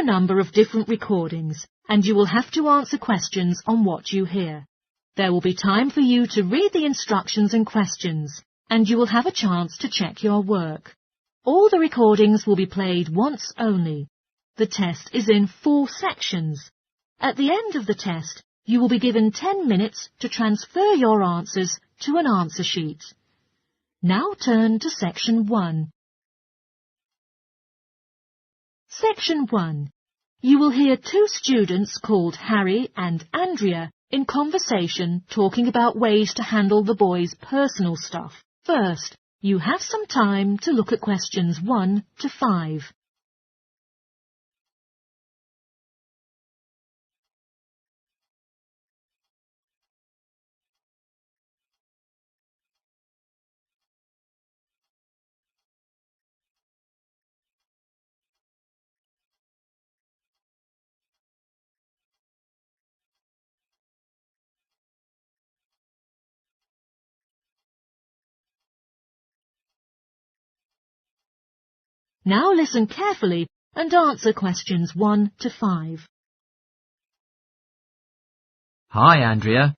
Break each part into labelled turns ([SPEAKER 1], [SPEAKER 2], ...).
[SPEAKER 1] a number of different recordings, and you will have to answer questions on what you hear. There will be time for you to read the instructions and questions, and you will have a chance to check your work. All the recordings will be played once only. The test is in 4 sections. At the end of the test, you will be given 10 minutes to transfer your answers to an answer sheet. Now turn to Section 1. Section 1. You will hear 2 students called Harry and Andrea in conversation talking about ways to handle the boys' personal stuff. First, you have some time to look at questions 1 to 5. Now listen carefully and answer questions 1 to 5.
[SPEAKER 2] Hi, Andrea.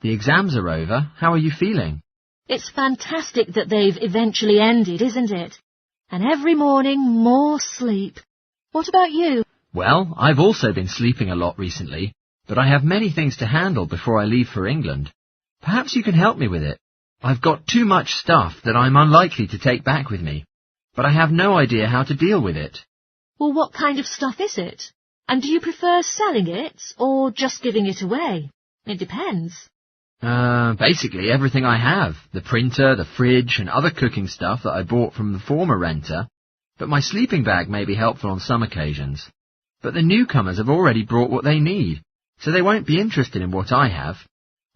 [SPEAKER 2] The exams are over. How are you feeling?
[SPEAKER 1] It's fantastic that they've eventually ended, isn't it? And every morning, more sleep. What about you?
[SPEAKER 2] Well, I've also been sleeping a lot recently, but I have many things to handle before I leave for England. Perhaps you can help me with it. I've got too much stuff that I'm unlikely to take back with me, but I have no idea how to deal with it.
[SPEAKER 1] Well, what kind of stuff is it? And do you prefer selling it or just giving it away? It depends.
[SPEAKER 2] Basically everything I have. The printer, the fridge, and other cooking stuff that I bought from the former renter. But my sleeping bag may be helpful on some occasions. But the newcomers have already brought what they need, so they won't be interested in what I have.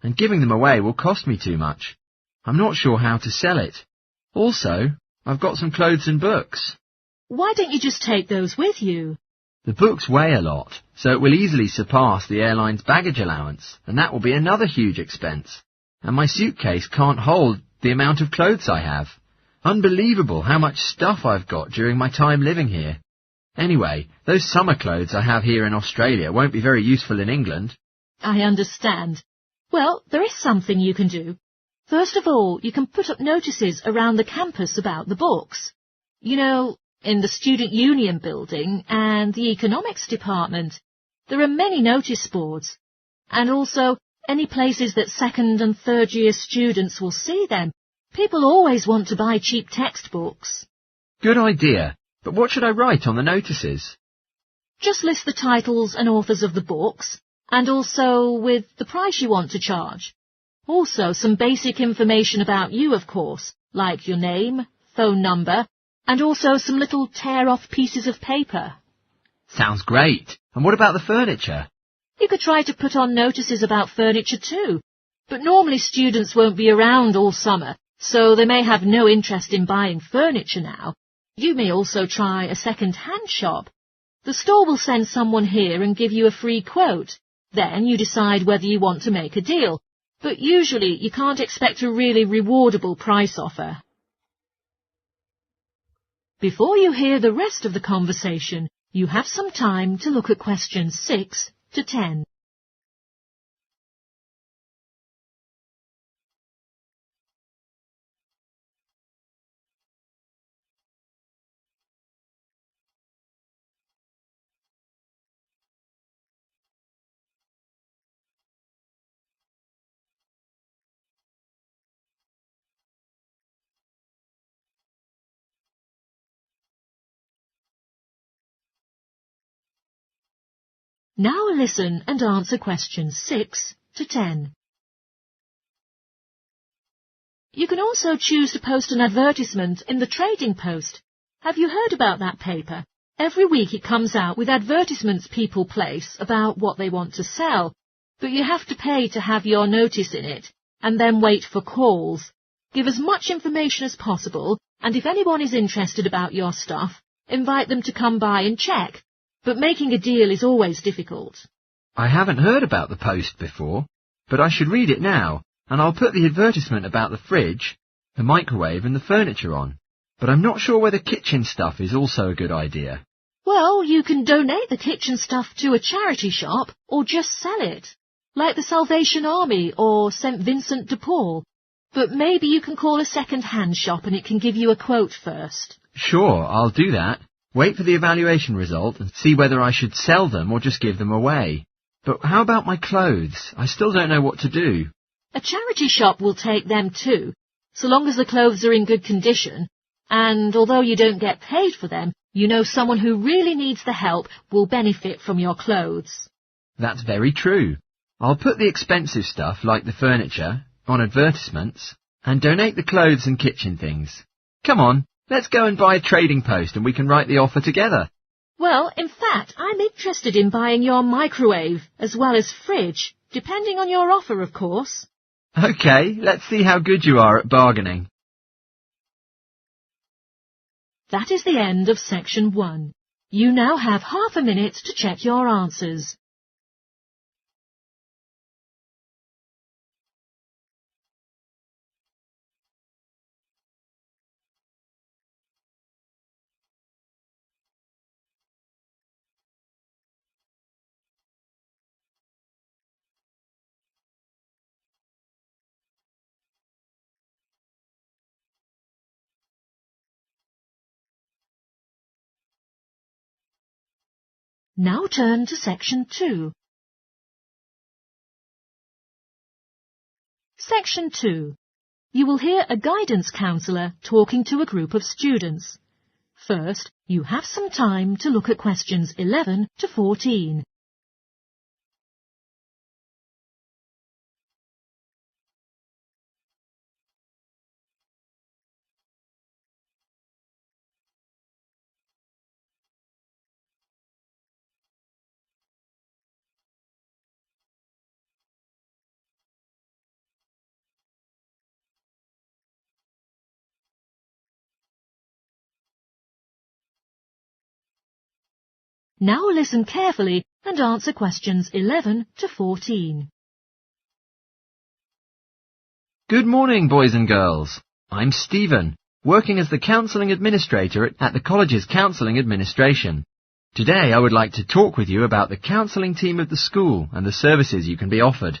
[SPEAKER 2] And giving them away will cost me too much. I'm not sure how to sell it. Also, I've got some clothes and books.
[SPEAKER 1] Why don't you just take those with you?
[SPEAKER 2] The books weigh a lot, so it will easily surpass the airline's baggage allowance, and that will be another huge expense. And my suitcase can't hold the amount of clothes I have. Unbelievable how much stuff I've got during my time living here. Anyway, those summer clothes I have here in Australia won't be very useful in England.
[SPEAKER 1] I understand. Well, there is something you can do. First of all, you can put up notices around the campus about the books. You know, in the Student Union building and the Economics department, there are many notice boards. And also, any places that 2nd and 3rd year students will see them. People always want to buy cheap textbooks.
[SPEAKER 2] Good idea. But what should I write on the notices?
[SPEAKER 1] Just list the titles and authors of the books, and also with the price you want to charge. Also, some basic information about you, of course, like your name, phone number, and also some little tear-off pieces of paper.
[SPEAKER 2] Sounds great. And what about the furniture?
[SPEAKER 1] You could try to put on notices about furniture too, but normally students won't be around all summer, so they may have no interest in buying furniture now. You may also try a second-hand shop. The store will send someone here and give you a free quote. Then you decide whether you want to make a deal, but usually you can't expect a really rewardable price offer. Before you hear the rest of the conversation, you have some time to look at questions 6 to 10. Now listen and answer questions 6 to 10. You can also choose to post an advertisement in the Trading Post. Have you heard about that paper? Every week it comes out with advertisements people place about what they want to sell, but you have to pay to have your notice in it, and then wait for calls. Give as much information as possible, and if anyone is interested about your stuff, invite them to come by and check. But making a deal is always difficult.
[SPEAKER 2] I haven't heard about the Post before, but I should read it now, and I'll put the advertisement about the fridge, the microwave and the furniture on. But I'm not sure whether kitchen stuff is also a good idea.
[SPEAKER 1] Well, you can donate the kitchen stuff to a charity shop or just sell it, like the Salvation Army or St. Vincent de Paul. But maybe you can call a second-hand shop and it can give you a quote first.
[SPEAKER 2] Sure, I'll do that. Wait for the evaluation result and see whether I should sell them or just give them away. But how about my clothes? I still don't know what to do.
[SPEAKER 1] A charity shop will take them too, so long as the clothes are in good condition. And although you don't get paid for them, you know someone who really needs the help will benefit from your clothes.
[SPEAKER 2] That's very true. I'll put the expensive stuff, like the furniture, on advertisements and donate the clothes and kitchen things. Come on, let's go and buy a trading post and we can write the offer together.
[SPEAKER 1] Well, in fact, I'm interested in buying your microwave as well as fridge, depending on your offer, of course.
[SPEAKER 2] OK, let's see how good you are at bargaining.
[SPEAKER 1] That is the end of section 1. You now have half a minute to check your answers. Now turn to section 2. Section 2. You will hear a guidance counsellor talking to a group of students. First, you have some time to look at questions 11 to 14. Now listen carefully and answer questions 11 to 14.
[SPEAKER 2] Good morning, boys and girls. I'm Stephen, working as the counselling administrator at the college's counselling administration. Today I would like to talk with you about the counselling team of the school and the services you can be offered.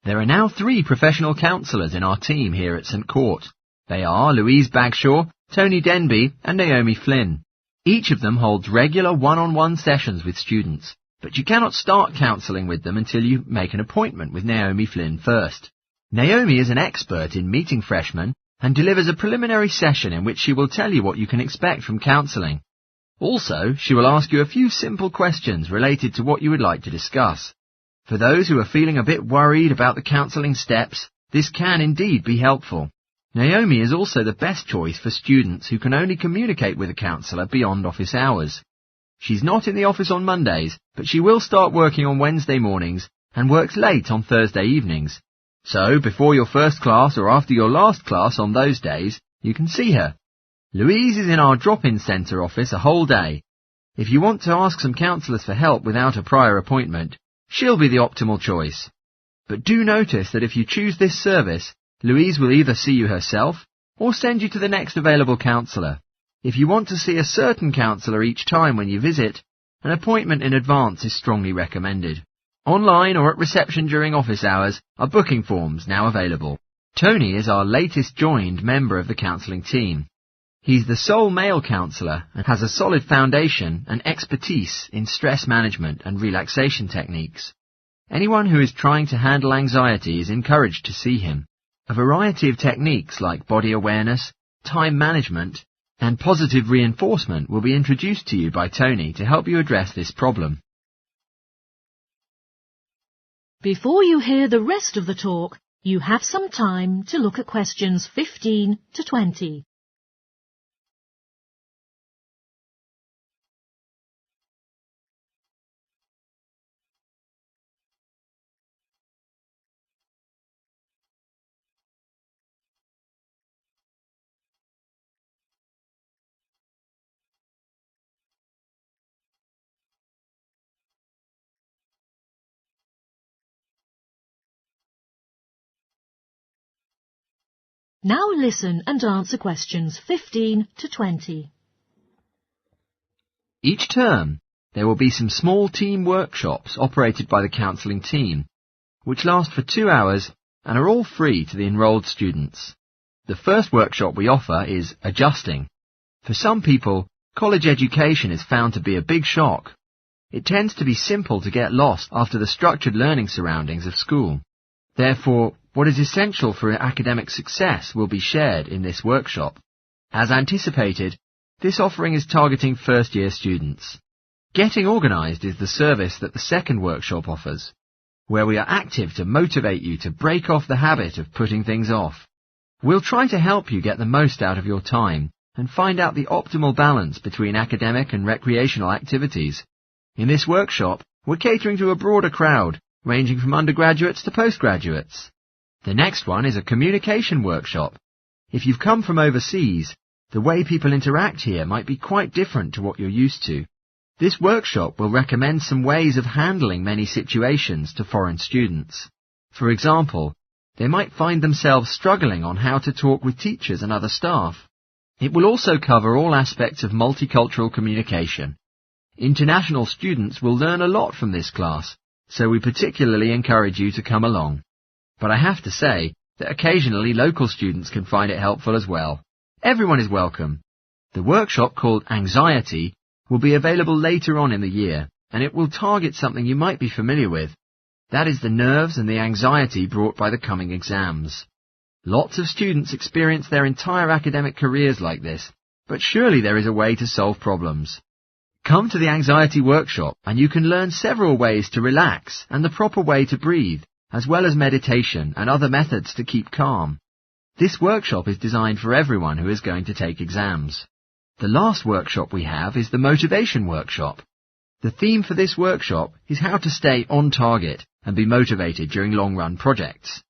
[SPEAKER 2] There are now 3 professional counsellors in our team here at St Court. They are Louise Bagshaw, Tony Denby and Naomi Flynn. Each of them holds regular one-on-one sessions with students, but you cannot start counselling with them until you make an appointment with Naomi Flynn first. Naomi is an expert in meeting freshmen and delivers a preliminary session in which she will tell you what you can expect from counselling. Also, she will ask you a few simple questions related to what you would like to discuss. For those who are feeling a bit worried about the counselling steps, this can indeed be helpful. Naomi is also the best choice for students who can only communicate with a counsellor beyond office hours. She's not in the office on Mondays, but she will start working on Wednesday mornings and works late on Thursday evenings. So, before your first class or after your last class on those days, you can see her. Louise is in our drop-in centre office a whole day. If you want to ask some counsellors for help without a prior appointment, she'll be the optimal choice. But do notice that if you choose this service, Louise will either see you herself or send you to the next available counsellor. If you want to see a certain counsellor each time when you visit, an appointment in advance is strongly recommended. Online or at reception during office hours are booking forms now available. Tony is our latest joined member of the counselling team. He's the sole male counsellor and has a solid foundation and expertise in stress management and relaxation techniques. Anyone who is trying to handle anxiety is encouraged to see him. A variety of techniques like body awareness, time management, and positive reinforcement will be introduced to you by Tony to help you address this problem.
[SPEAKER 1] Before you hear the rest of the talk, you have some time to look at questions 15 to 20. Now listen and answer questions 15 to 20.
[SPEAKER 2] Each term, there will be some small team workshops operated by the counselling team, which last for 2 hours and are all free to the enrolled students. The first workshop we offer is adjusting. For some people, college education is found to be a big shock. It tends to be simple to get lost after the structured learning surroundings of school. Therefore, what is essential for academic success will be shared in this workshop. As anticipated, this offering is targeting first-year students. Getting organised is the service that the second workshop offers, where we are active to motivate you to break off the habit of putting things off. We'll try to help you get the most out of your time and find out the optimal balance between academic and recreational activities. In this workshop, we're catering to a broader crowd, ranging from undergraduates to postgraduates. The next one is a communication workshop. If you've come from overseas, the way people interact here might be quite different to what you're used to. This workshop will recommend some ways of handling many situations to foreign students. For example, they might find themselves struggling on how to talk with teachers and other staff. It will also cover all aspects of multicultural communication. International students will learn a lot from this class, so we particularly encourage you to come along. But I have to say that occasionally local students can find it helpful as well. Everyone is welcome. The workshop called Anxiety will be available later on in the year, and it will target something you might be familiar with. That is the nerves and the anxiety brought by the coming exams. Lots of students experience their entire academic careers like this, but surely there is a way to solve problems. Come to the Anxiety Workshop and you can learn several ways to relax and the proper way to breathe, as well as meditation and other methods to keep calm. This workshop is designed for everyone who is going to take exams. The last workshop we have is the Motivation Workshop. The theme for this workshop is how to stay on target and be motivated during long-run projects.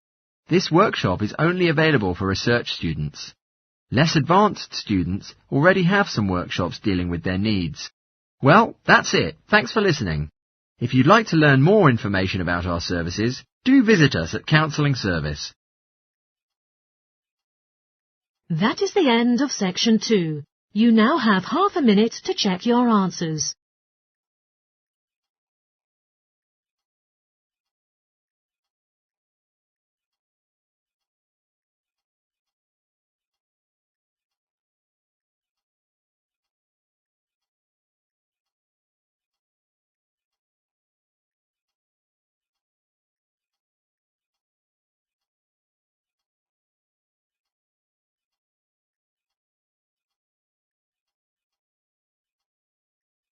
[SPEAKER 2] This workshop is only available for research students. Less advanced students already have some workshops dealing with their needs. Well, that's it. Thanks for listening. If you'd like to learn more information about our services, do visit us at Counselling Service.
[SPEAKER 1] That is the end of section 2. You now have half a minute to check your answers.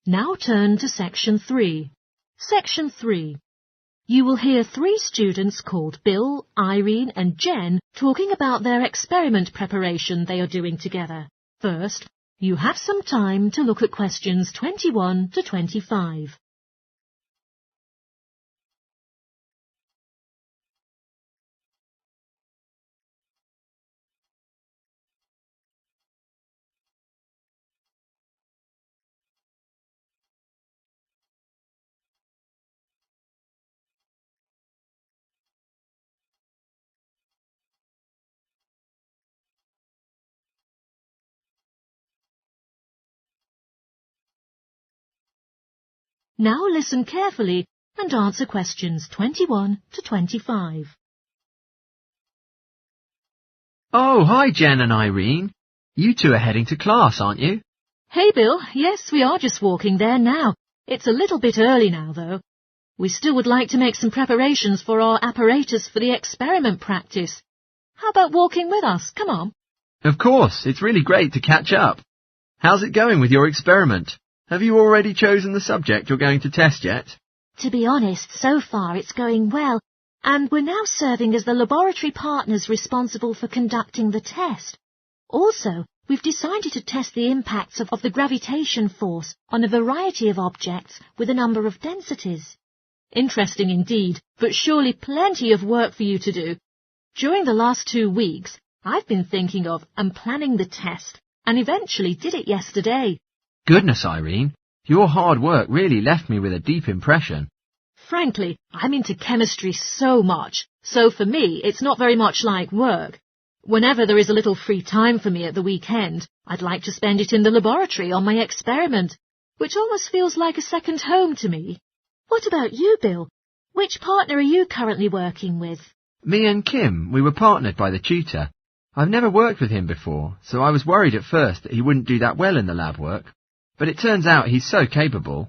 [SPEAKER 1] Now turn to section 3. Section 3. You will hear 3 students called Bill, Irene and Jen talking about their experiment preparation they are doing together. First, you have some time to look at questions 21 to 25. Now listen carefully and answer questions 21 to 25.
[SPEAKER 2] Oh, hi Jen and Irene. You two are heading to class, aren't you?
[SPEAKER 1] Hey Bill, yes, we are just walking there now. It's a little bit early now though. We still would like to make some preparations for our apparatus for the experiment practice. How about walking with us? Come on.
[SPEAKER 2] Of course, it's really great to catch up. How's it going with your experiment? Have you already chosen the subject you're going to test yet?
[SPEAKER 1] To be honest, so far it's going well, and we're now serving as the laboratory partners responsible for conducting the test. Also, we've decided to test the impacts of the gravitation force on a variety of objects with a number of densities. Interesting indeed, but surely plenty of work for you to do. During the last 2 weeks, I've been thinking of and planning the test, and eventually did it yesterday.
[SPEAKER 2] Goodness, Irene, your hard work really left me with a deep impression.
[SPEAKER 1] Frankly, I'm into chemistry so much, so for me it's not very much like work. Whenever there is a little free time for me at the weekend, I'd like to spend it in the laboratory on my experiment, which almost feels like a second home to me. What about you, Bill? Which partner are you currently working with?
[SPEAKER 2] Me and Kim, we were partnered by the tutor. I've never worked with him before, so I was worried at first that he wouldn't do that well in the lab work. But it turns out he's so capable.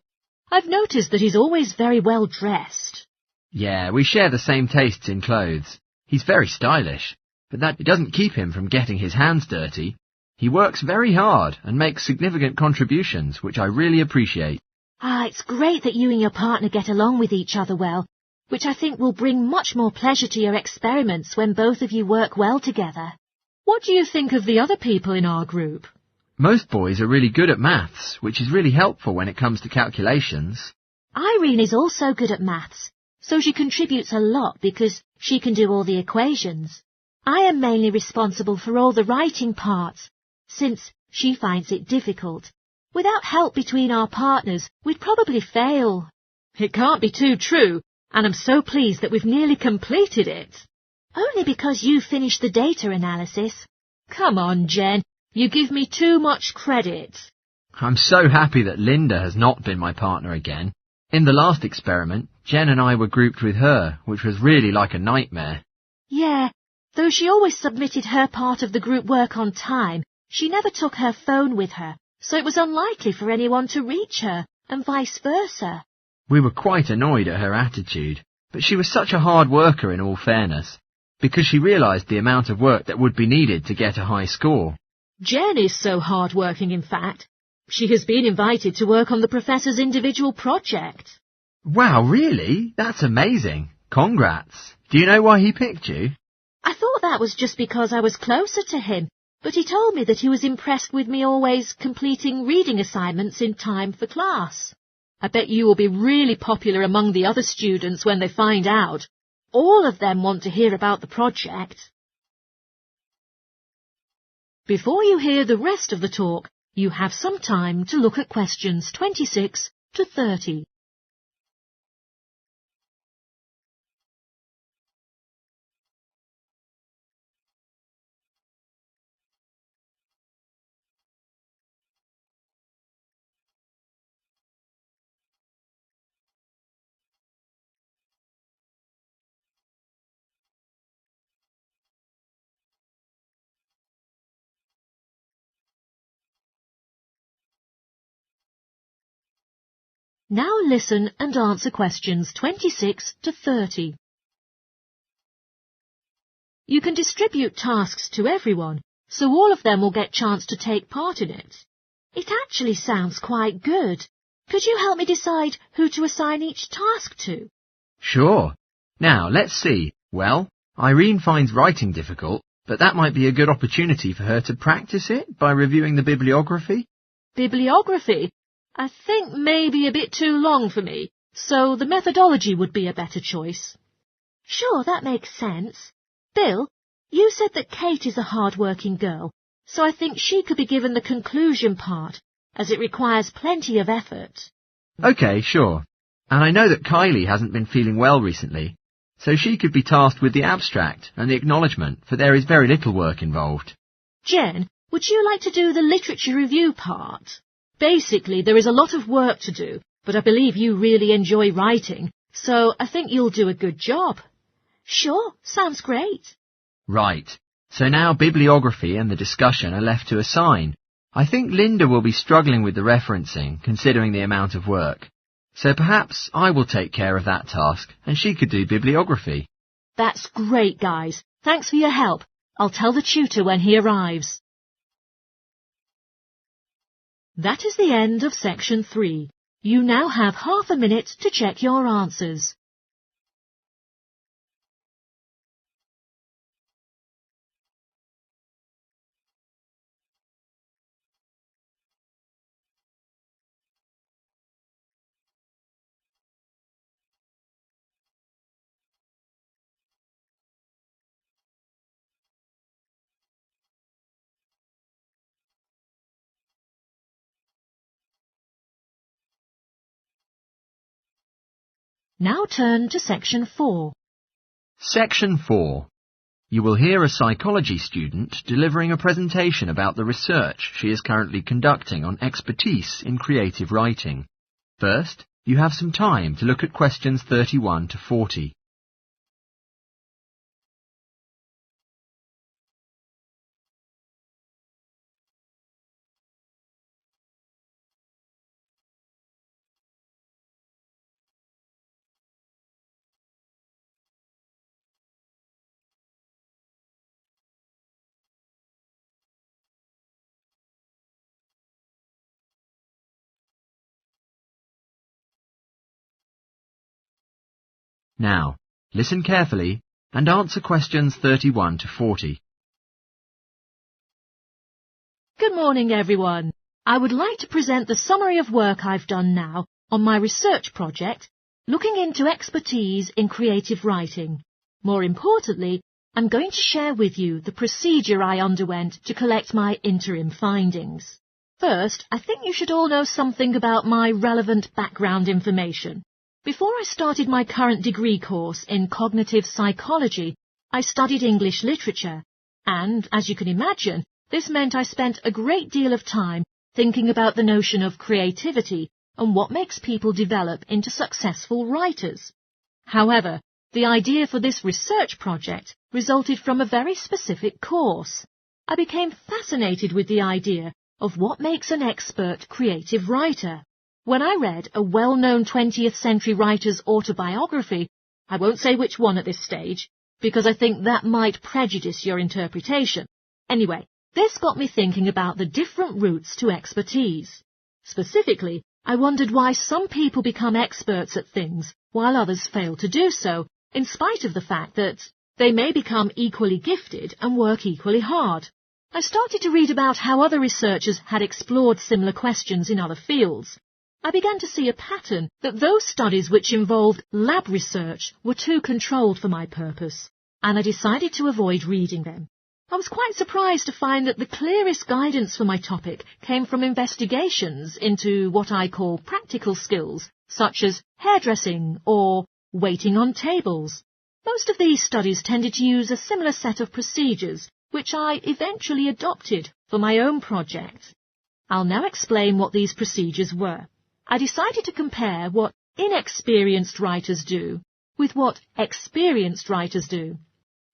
[SPEAKER 1] I've noticed that he's always very well dressed.
[SPEAKER 2] Yeah, we share the same tastes in clothes. He's very stylish, but that doesn't keep him from getting his hands dirty. He works very hard and makes significant contributions, which I really appreciate.
[SPEAKER 1] It's great that you and your partner get along with each other well, which I think will bring much more pleasure to your experiments when both of you work well together. What do you think of the other people in our group?
[SPEAKER 2] Most boys are really good at maths, which is really helpful when it comes to calculations.
[SPEAKER 1] Irene is also good at maths, so she contributes a lot because she can do all the equations. I am mainly responsible for all the writing parts, since she finds it difficult. Without help between our partners, we'd probably fail. It can't be too true, and I'm so pleased that we've nearly completed it. Only because you finished the data analysis. Come on, Jen, you give me too much credit.
[SPEAKER 2] I'm so happy that Linda has not been my partner again. In the last experiment, Jen and I were grouped with her, which was really like a nightmare.
[SPEAKER 1] Yeah, though she always submitted her part of the group work on time, she never took her phone with her, so it was unlikely for anyone to reach her, and vice versa.
[SPEAKER 2] We were quite annoyed at her attitude, but she was such a hard worker in all fairness, because she realised the amount of work that would be needed to get a high score.
[SPEAKER 1] Jen is so hard-working, in fact. She has been invited to work on the professor's individual project.
[SPEAKER 2] Wow, really? That's amazing. Congrats. Do you know why he picked you?
[SPEAKER 1] I thought that was just because I was closer to him, but he told me that he was impressed with me always completing reading assignments in time for class. I bet you will be really popular among the other students when they find out. All of them want to hear about the project. Before you hear the rest of the talk, you have some time to look at questions 26 to 30. Now listen and answer questions 26 to 30. You can distribute tasks to everyone, so all of them will get a chance to take part in it. It actually sounds quite good. Could you help me decide who to assign each task to?
[SPEAKER 2] Sure. Now, let's see. Well, Irene finds writing difficult, but that might be a good opportunity for her to practice it by reviewing the bibliography.
[SPEAKER 1] Bibliography? I think maybe a bit too long for me, so the methodology would be a better choice. Sure, that makes sense. Bill, you said that Kate is a hard-working girl, so I think she could be given the conclusion part, as it requires plenty of effort.
[SPEAKER 2] OK, sure. And I know that Kylie hasn't been feeling well recently, so she could be tasked with the abstract and the acknowledgement, for there is very little work involved.
[SPEAKER 1] Jen, would you like to do the literature review part? Basically, there is a lot of work to do, but I believe you really enjoy writing, so I think you'll do a good job. Sure, sounds great.
[SPEAKER 2] Right. So now bibliography and the discussion are left to assign. I think Linda will be struggling with the referencing, considering the amount of work. So perhaps I will take care of that task, and she could do bibliography.
[SPEAKER 1] That's great, guys. Thanks for your help. I'll tell the tutor when he arrives. That is the end of section 3. You now have half a minute to check your answers. Now turn to section 4.
[SPEAKER 2] Section 4. You will hear a psychology student delivering a presentation about the research she is currently conducting on expertise in creative writing. First, you have some time to look at questions 31 to 40. Now, listen carefully and answer questions 31 to 40.
[SPEAKER 1] Good morning, everyone. I would like to present the summary of work I've done now on my research project, looking into expertise in creative writing. More importantly, I'm going to share with you the procedure I underwent to collect my interim findings. First, I think you should all know something about my relevant background information. Before I started my current degree course in cognitive psychology, I studied English literature, and, as you can imagine, this meant I spent a great deal of time thinking about the notion of creativity and what makes people develop into successful writers. However, the idea for this research project resulted from a very specific course. I became fascinated with the idea of what makes an expert creative writer. When I read a well-known 20th century writer's autobiography, I won't say which one at this stage, because I think that might prejudice your interpretation. Anyway, this got me thinking about the different routes to expertise. Specifically, I wondered why some people become experts at things while others fail to do so, in spite of the fact that they may become equally gifted and work equally hard. I started to read about how other researchers had explored similar questions in other fields. I began to see a pattern that those studies which involved lab research were too controlled for my purpose, and I decided to avoid reading them. I was quite surprised to find that the clearest guidance for my topic came from investigations into what I call practical skills, such as hairdressing or waiting on tables. Most of these studies tended to use a similar set of procedures, which I eventually adopted for my own project. I'll now explain what these procedures were. I decided to compare what inexperienced writers do with what experienced writers do.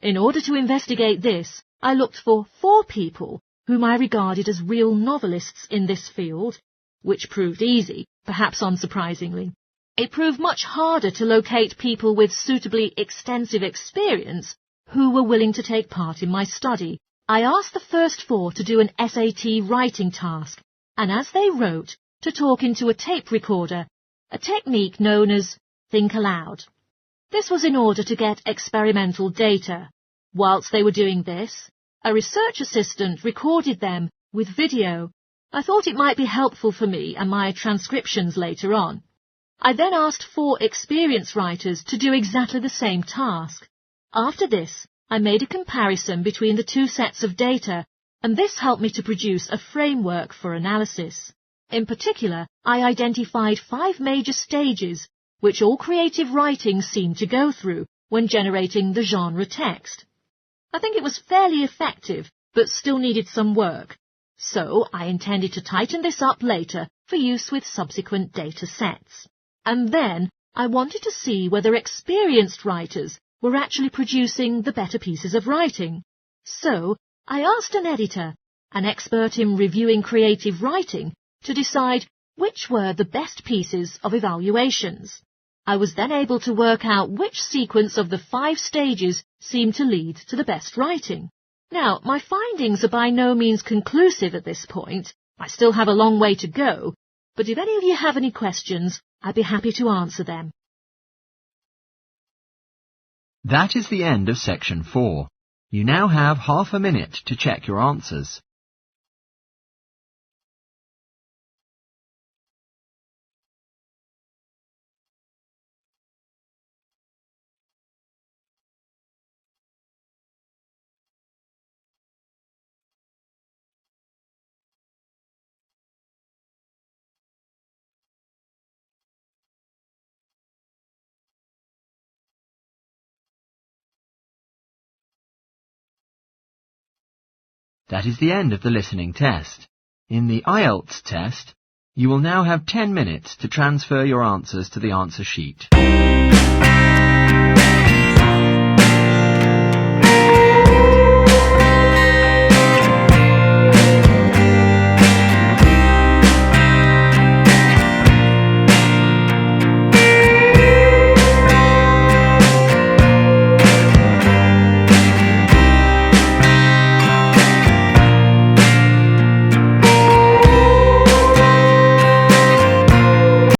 [SPEAKER 1] In order to investigate this, I looked for 4 people whom I regarded as real novelists in this field, which proved easy, perhaps unsurprisingly. It proved much harder to locate people with suitably extensive experience who were willing to take part in my study. I asked the first 4 to do an SAT writing task, and as they wrote, to talk into a tape recorder, a technique known as think aloud. This was in order to get experimental data. Whilst they were doing this, a research assistant recorded them with video. I thought it might be helpful for me and my transcriptions later on. I then asked 4 experienced writers to do exactly the same task. After this, I made a comparison between the 2 sets of data, and this helped me to produce a framework for analysis. In particular, I identified 5 major stages which all creative writing seemed to go through when generating the genre text. I think it was fairly effective, but still needed some work, so I intended to tighten this up later for use with subsequent data sets. And then I wanted to see whether experienced writers were actually producing the better pieces of writing. So I asked an editor, an expert in reviewing creative writing, to decide which were the best pieces of evaluations. I was then able to work out which sequence of the 5 stages seemed to lead to the best writing. Now, my findings are by no means conclusive at this point. I still have a long way to go, but if any of you have any questions, I'd be happy to answer them.
[SPEAKER 2] That is the end of section 4. You now have half a minute to check your answers. That is the end of the listening test. In the Ielts test, you will now have 10 minutes to transfer your answers to the answer sheet.